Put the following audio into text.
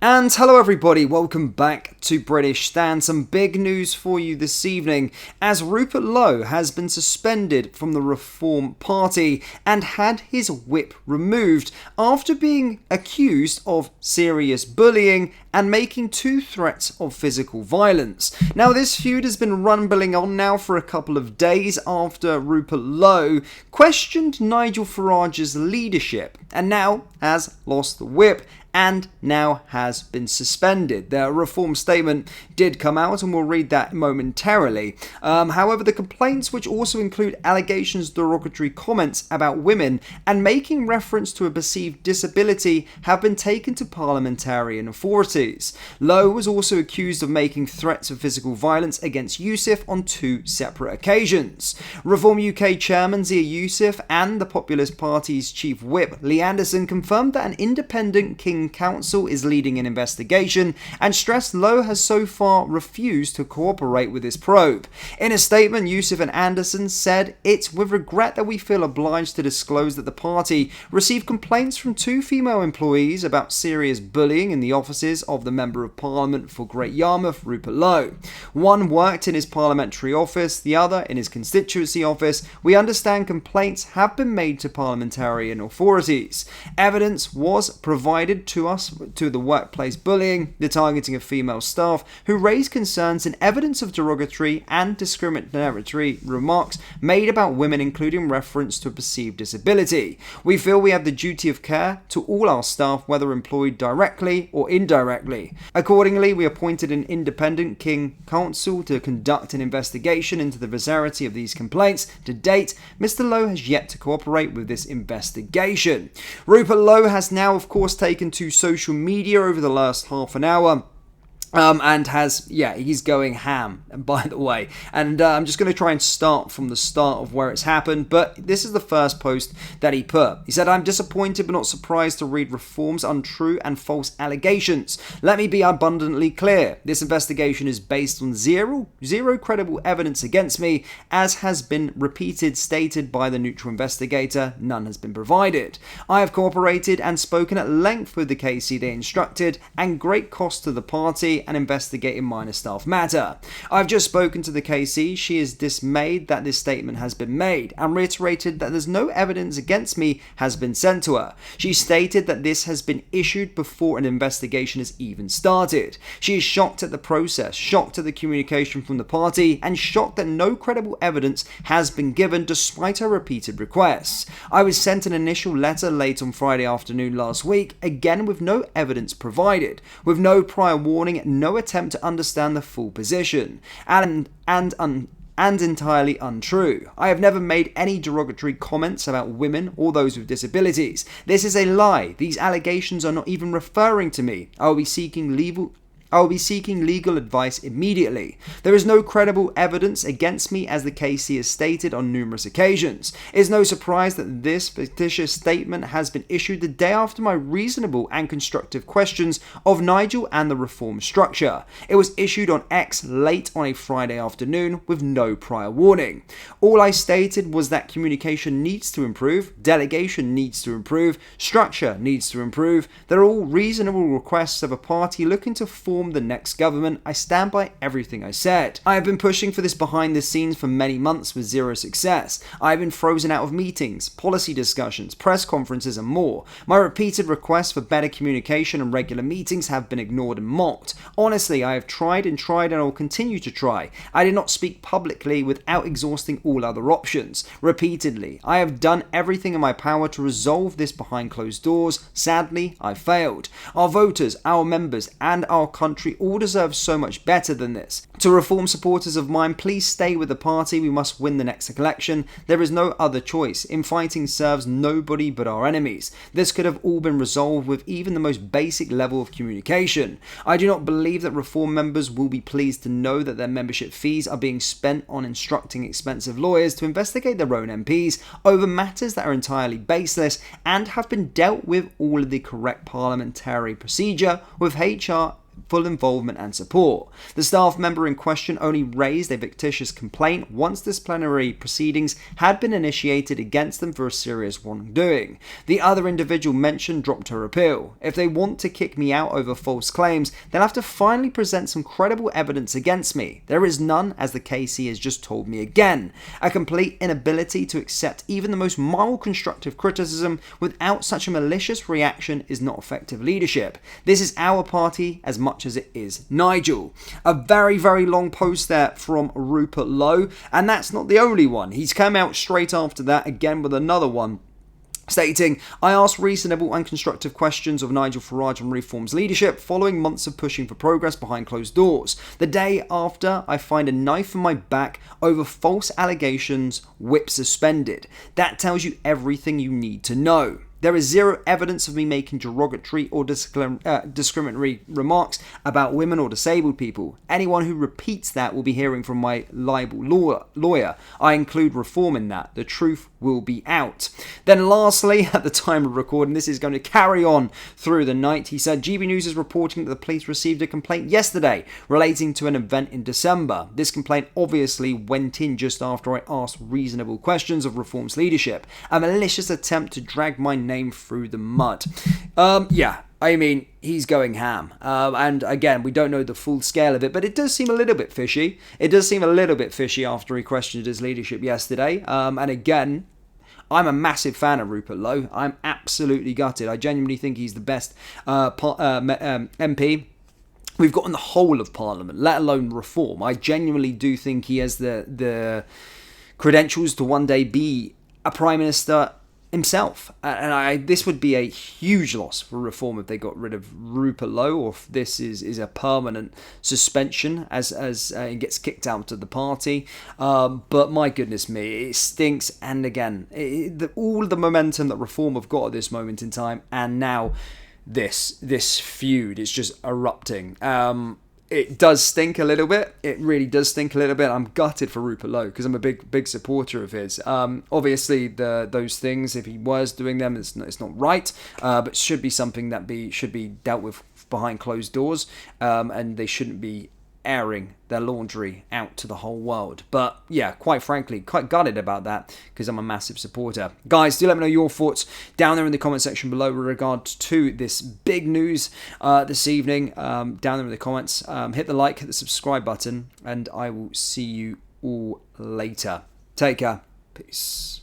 And hello everybody, welcome back to British Stand. Some big news for you this evening as Rupert Lowe has been suspended from the Reform Party and had his whip removed after being accused of serious bullying and making 2 threats of physical violence. Now this feud has been rumbling on now for a couple of days after Rupert Lowe questioned Nigel Farage's leadership and now has lost the whip and now has been suspended. Their reform statement did come out and we'll read that momentarily. However, the complaints, which also include allegations, derogatory comments about women and making reference to a perceived disability, have been taken to parliamentarian authorities. Lowe was also accused of making threats of physical violence against Youssef on 2 separate occasions. Reform UK chairman Zia Youssef and the Populist Party's chief whip Lee Anderson confirmed that an independent King Council is leading an investigation and stressed Lowe has so far refused to cooperate with this probe. In a statement, Youssef and Anderson said, "It's with regret that we feel obliged to disclose that the party received complaints from 2 female employees about serious bullying in the offices of the Member of Parliament for Great Yarmouth, Rupert Lowe. One worked in his parliamentary office, the other in his constituency office. We understand complaints have been made to parliamentarian authorities. Evidence was provided to us to the workplace bullying, the targeting of female staff who raised concerns and evidence of derogatory and discriminatory remarks made about women, including reference to a perceived disability. We feel we have the duty of care to all our staff, whether employed directly or indirectly. Accordingly, we appointed an independent King Council to conduct an investigation into the veracity of these complaints. To date, Mr. Lowe has yet to cooperate with this investigation." Rupert Lowe has now, of course, taken to social media over the last half an hour. And he's going ham, by the way. And I'm just going to try and start from the start of where it's happened, but this is the first post that he put. He said, "I'm disappointed but not surprised to read Reform's untrue and false allegations. Let me be abundantly clear. This investigation is based on zero credible evidence against me, as has been stated by the neutral investigator. None has been provided. I have cooperated and spoken at length with the KC they instructed, and great cost to the party, and investigating minor staff matter. I've just spoken to the KC. She is dismayed that this statement has been made and reiterated that there's no evidence against me has been sent to her. She stated that this has been issued before an investigation has even started. She is shocked at the process, shocked at the communication from the party, and shocked that no credible evidence has been given despite her repeated requests. I was sent an initial letter late on Friday afternoon last week, again with no evidence provided, with no prior warning, no attempt to understand the full position, and entirely untrue. I have never made any derogatory comments about women or those with disabilities. This is a lie. These allegations are not even referring to me. I will be seeking legal advice immediately. There is no credible evidence against me, as the KC has stated on numerous occasions. It is no surprise that this fictitious statement has been issued the day after my reasonable and constructive questions of Nigel and the reform structure. It was issued on X late on a Friday afternoon with no prior warning. All I stated was that communication needs to improve, delegation needs to improve, structure needs to improve. They're all reasonable requests of a party looking to form the next government. I stand by everything I said. I have been pushing for this behind the scenes for many months with zero success. I have been frozen out of meetings, policy discussions, press conferences and more. My repeated requests for better communication and regular meetings have been ignored and mocked. Honestly, I have tried and I will continue to try. I did not speak publicly without exhausting all other options. Repeatedly, I have done everything in my power to resolve this behind closed doors. Sadly, I failed. Our voters, our members and our country all deserve so much better than this. To reform supporters of mine, please stay with the party. We must win the next election. There is no other choice. Infighting serves nobody but our enemies. This could have all been resolved with even the most basic level of communication. I do not believe that reform members will be pleased to know that their membership fees are being spent on instructing expensive lawyers to investigate their own MPs over matters that are entirely baseless and have been dealt with all of the correct parliamentary procedure with HR involvement and support. The staff member in question only raised a fictitious complaint once disciplinary proceedings had been initiated against them for a serious wrongdoing. The other individual mentioned dropped her appeal. If they want to kick me out over false claims, they'll have to finally present some credible evidence against me. There is none, as the KC has just told me again. A complete inability to accept even the most mild constructive criticism without such a malicious reaction is not effective leadership. This is our party as much as it is Nigel. A very, very long post there from Rupert Lowe, and that's not the only one. He's come out straight after that again with another one, stating, I asked reasonable and constructive questions of Nigel Farage on Reform's leadership following months of pushing for progress behind closed doors. The day after, I find a knife in my back over false allegations, whip suspended. That tells you everything you need to know. There is zero evidence of me making derogatory or discriminatory remarks about women or disabled people. Anyone who repeats that will be hearing from my libel lawyer. I include Reform in that. The truth will be out. Then lastly, at the time of recording, this is going to carry on through the night, he said, GB News is reporting that the police received a complaint yesterday relating to an event in December. This complaint obviously went in just after I asked reasonable questions of Reform's leadership. A malicious attempt to drag my name through the mud. I mean, he's going ham. And again, we don't know the full scale of it, but it does seem a little bit fishy. It does seem a little bit fishy after he questioned his leadership yesterday. And again, I'm a massive fan of Rupert Lowe. I'm absolutely gutted. I genuinely think he's the best MP we've got in the whole of Parliament, let alone Reform. I genuinely do think he has the credentials to one day be a Prime Minister himself, and this would be a huge loss for Reform if they got rid of Rupert Lowe, or if this is a permanent suspension as he gets kicked out of the party. But my goodness me, it stinks. And again, all the momentum that Reform have got at this moment in time, and now this feud is just erupting. It does stink a little bit. It really does stink a little bit. I'm gutted for Rupert Lowe because I'm a big supporter of his. Obviously, those things, if he was doing them, it's not right. But should be something that should be dealt with behind closed doors, and they shouldn't be airing their laundry out to the whole world. But yeah, quite frankly, quite gutted about that because I'm a massive supporter. Guys, do let me know your thoughts down there in the comment section below with regards to this big news this evening. Down there in the comments, hit the like, hit the subscribe button, and I will see you all later. Take care. Peace.